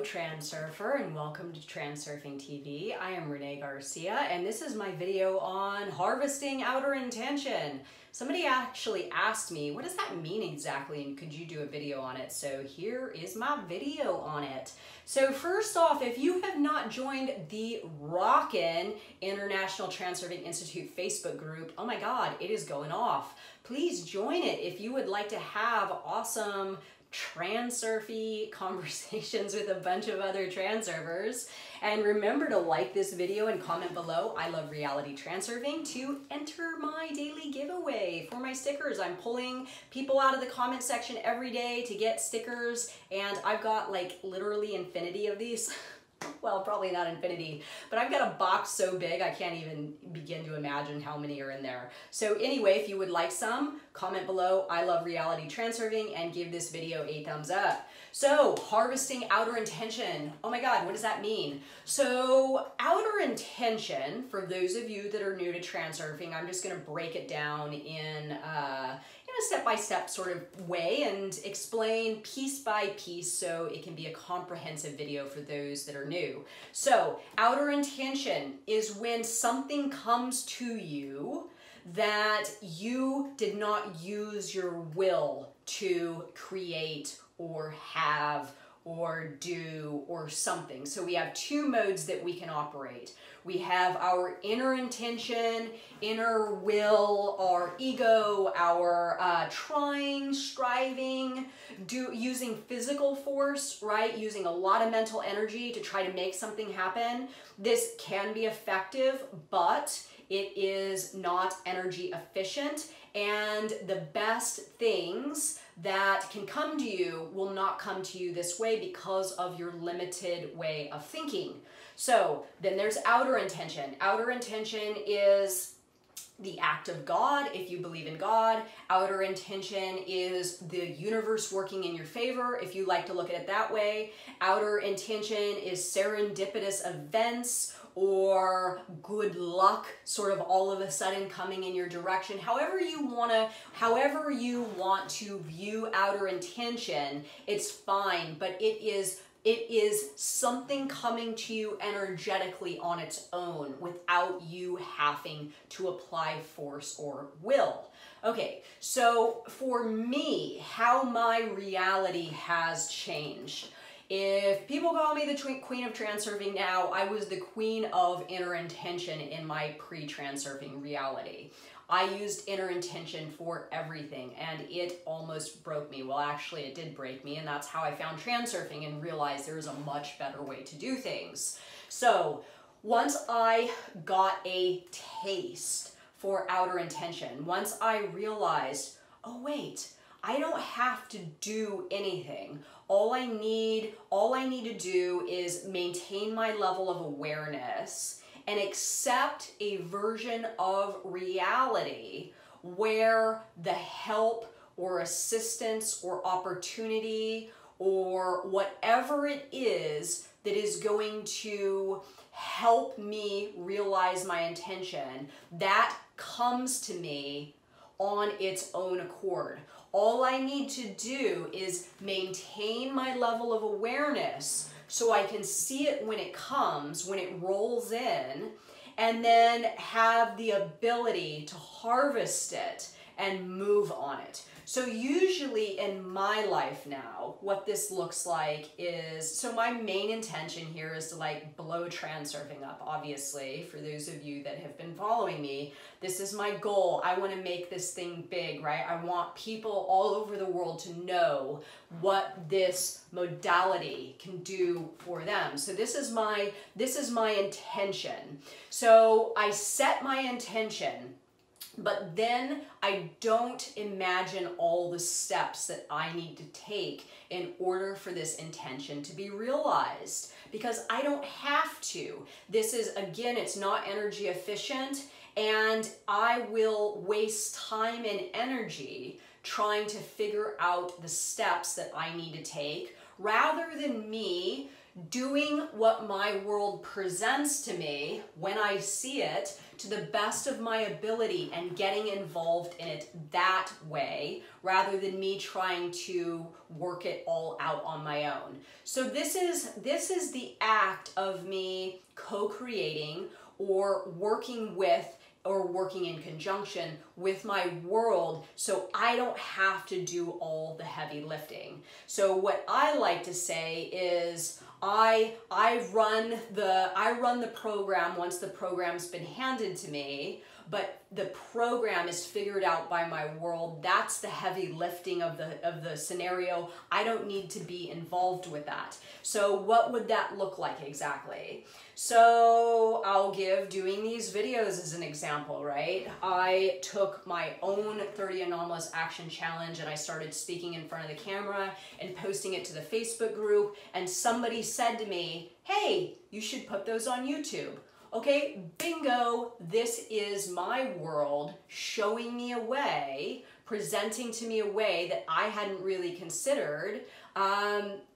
Transurfer, and welcome to TransurfingTV. I am Renee Garcia, and this is my video on harvesting outer intention. Somebody actually asked me, what does that mean exactly, and could you do a video on it? So here is my video on it. So first off, if you have not joined the Rockin' International Transurfing Institute Facebook group, oh my God, it is going off. Please join it if you would like to have awesome transurfy conversations with a bunch of other transurfers. And remember to like this video and comment below, I love Reality Transurfing, to enter my daily giveaway for my stickers. I'm pulling people out of the comment section every day to get stickers, and I've got like literally infinity of these. Well, probably not infinity, but I've got a box so big I can't even begin to imagine how many are in there. So anyway, if you would like some, comment below, I love Reality Transurfing, and give this video a thumbs up. So, harvesting outer intention. Oh my God, what does that mean? So, outer intention, for those of you that are new to transurfing, I'm just gonna break it down in a step-by-step sort of way and explain piece by piece so it can be a comprehensive video for those that are new. So, outer intention is when something comes to you that you did not use your will to create or have or do or something. So we have two modes that we can operate. We have our inner intention, inner will, our ego, our trying, striving, using physical force, right? Using a lot of mental energy to try to make something happen. This can be effective, but it is not energy efficient, and the best things that can come to you will not come to you this way because of your limited way of thinking. So then there's outer intention. Outer intention is the act of God, if you believe in God. Outer intention is the universe working in your favor, if you like to look at it that way. Outer intention is serendipitous events or good luck sort of all of a sudden coming in your direction. However you want to view outer intention, it's fine, but it is something coming to you energetically on its own without you having to apply force or will. Okay, so for me, how my reality has changed. If people call me the queen of transurfing now, I was the queen of inner intention in my pre-transurfing reality. I used inner intention for everything, and it almost broke me. Well, actually, it did break me, and that's how I found transurfing and realized there was a much better way to do things. So once I got a taste for outer intention, once I realized, oh wait, I don't have to do anything. All I need to do is maintain my level of awareness and accept a version of reality where the help or assistance or opportunity or whatever it is that is going to help me realize my intention, that comes to me on its own accord. All I need to do is maintain my level of awareness so I can see it when it comes, when it rolls in, and then have the ability to harvest it and move on it. So usually in my life now, what this looks like is, so my main intention here is to like blow transurfing up, obviously, for those of you that have been following me. This is my goal. I want to make this thing big, right? I want people all over the world to know what this modality can do for them. So this is my intention. So I set my intention, but then I don't imagine all the steps that I need to take in order for this intention to be realized, because I don't have to. This is, again, it's not energy efficient, and I will waste time and energy trying to figure out the steps that I need to take rather than me doing what my world presents to me when I see it to the best of my ability and getting involved in it that way rather than me trying to work it all out on my own. So this is the act of me co-creating or working with or working in conjunction with my world so I don't have to do all the heavy lifting. So what I like to say is I run the program once the program's been handed to me, but the program is figured out by my world. That's the heavy lifting of the scenario. I don't need to be involved with that. So what would that look like exactly? So I'll give doing these videos as an example, right? I took my own 30 Anomalous Action Challenge and I started speaking in front of the camera and posting it to the Facebook group, and somebody said to me, hey, you should put those on YouTube. Okay, bingo, this is my world showing me a way, presenting to me a way that I hadn't really considered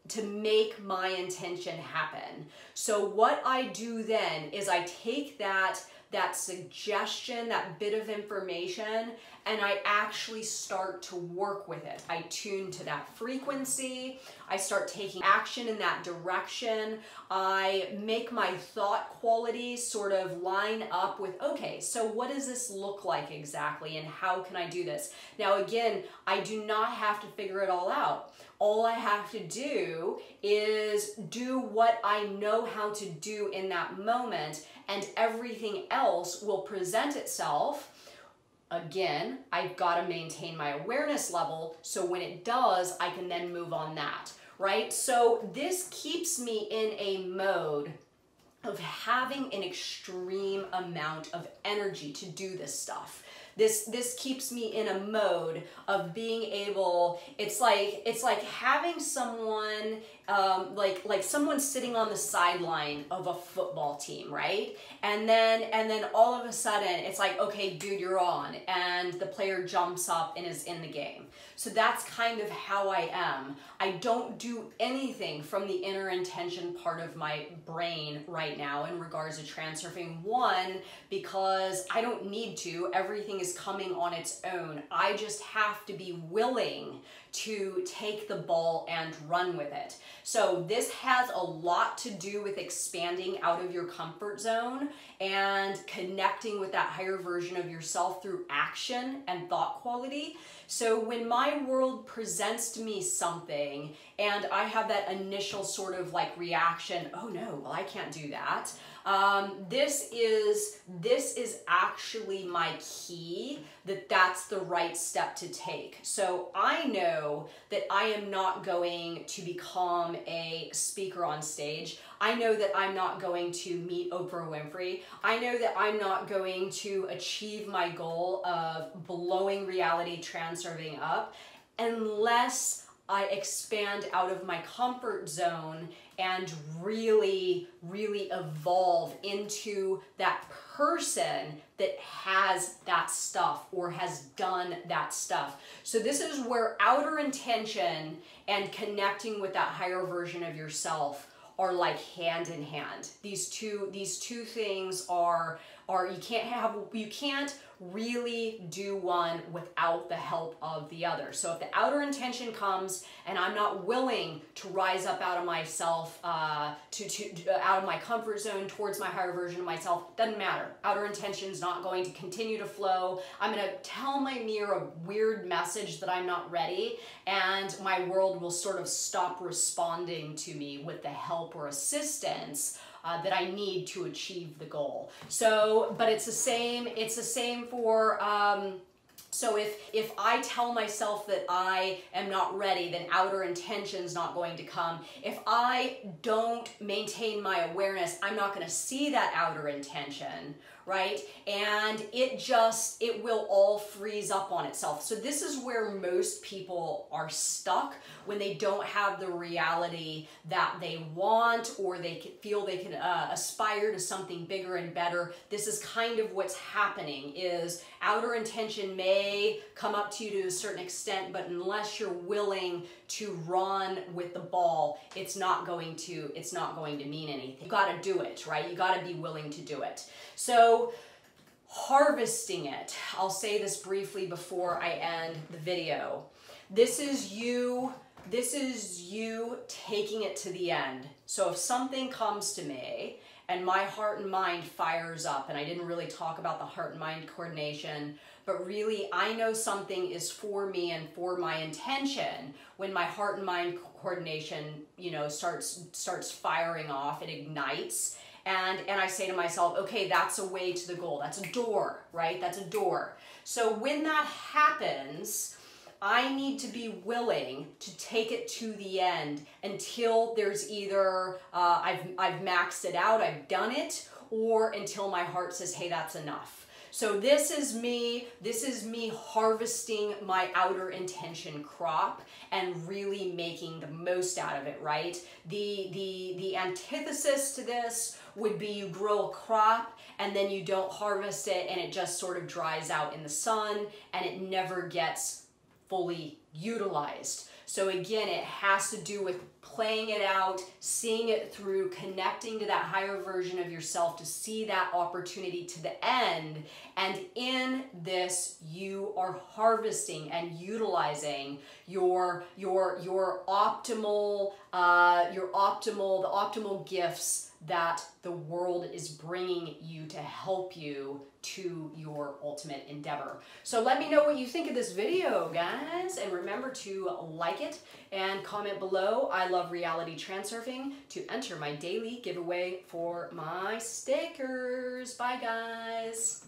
to make my intention happen. So what I do then is I take that suggestion, that bit of information, and I actually start to work with it. I tune to that frequency. I start taking action in that direction. I make my thought qualities sort of line up with, okay, so what does this look like exactly and how can I do this? Now again, I do not have to figure it all out. All I have to do is do what I know how to do in that moment, and everything else will present itself. Again, I've got to maintain my awareness level, so when it does, I can then move on that, right? So this keeps me in a mode of having an extreme amount of energy to do this stuff. This keeps me in a mode of being able, it's like having someone, like someone sitting on the sideline of a football team, right? And then all of a sudden it's like, okay, dude, you're on, and the player jumps up and is in the game. So that's kind of how I am. I don't do anything from the inner intention part of my brain right now in regards to transurfing. One, because I don't need to. Everything is coming on its own. I just have to be willing to take the ball and run with it. So this has a lot to do with expanding out of your comfort zone and connecting with that higher version of yourself through action and thought quality. So when my world presents to me something and I have that initial sort of like reaction, oh no, well I can't do that. This is actually my key that that's the right step to take. So I know that I am not going to become a speaker on stage. I know that I'm not going to meet Oprah Winfrey. I know that I'm not going to achieve my goal of blowing Reality Transurfing up unless I expand out of my comfort zone and really, really evolve into that person that has that stuff or has done that stuff. So this is where outer intention and connecting with that higher version of yourself are like hand in hand. These two things are you can't really do one without the help of the other. So if the outer intention comes and I'm not willing to rise up out of myself, out of my comfort zone towards my higher version of myself, doesn't matter. Outer intention is not going to continue to flow. I'm going to tell my mirror a weird message that I'm not ready, and my world will sort of stop responding to me with the help or assistance that I need to achieve the goal. So, but it's the same for, so if I tell myself that I am not ready, then outer intention's not going to come. If I don't maintain my awareness, I'm not gonna see that outer intention, right? And it will all freeze up on itself. So this is where most people are stuck when they don't have the reality that they want, or they feel they can aspire to something bigger and better. This is kind of what's happening, is outer intention may come up to you to a certain extent, but unless you're willing to run with the ball, it's not going to mean anything. You got to do it, right? You got to be willing to do it. So harvesting it, I'll say this briefly before I end the video. This is you taking it to the end. So if something comes to me and my heart and mind fires up, and I didn't really talk about the heart and mind coordination, but really I know something is for me and for my intention. When my heart and mind coordination, starts firing off, it ignites. And I say to myself, okay, that's a way to the goal. That's a door, right? That's a door. So when that happens, I need to be willing to take it to the end until there's either I've maxed it out, I've done it, or until my heart says, hey, that's enough. So this is me harvesting my outer intention crop and really making the most out of it, right? The antithesis to this would be you grow a crop and then you don't harvest it and it just sort of dries out in the sun and it never gets fully utilized. So again, it has to do with playing it out, seeing it through, connecting to that higher version of yourself to see that opportunity to the end. And in this, you are harvesting and utilizing the optimal gifts that the world is bringing you to help you to your ultimate endeavor. So let me know what you think of this video, guys, and remember to like it and comment below. I love Reality Transurfing to enter my daily giveaway for my stickers. Bye, guys.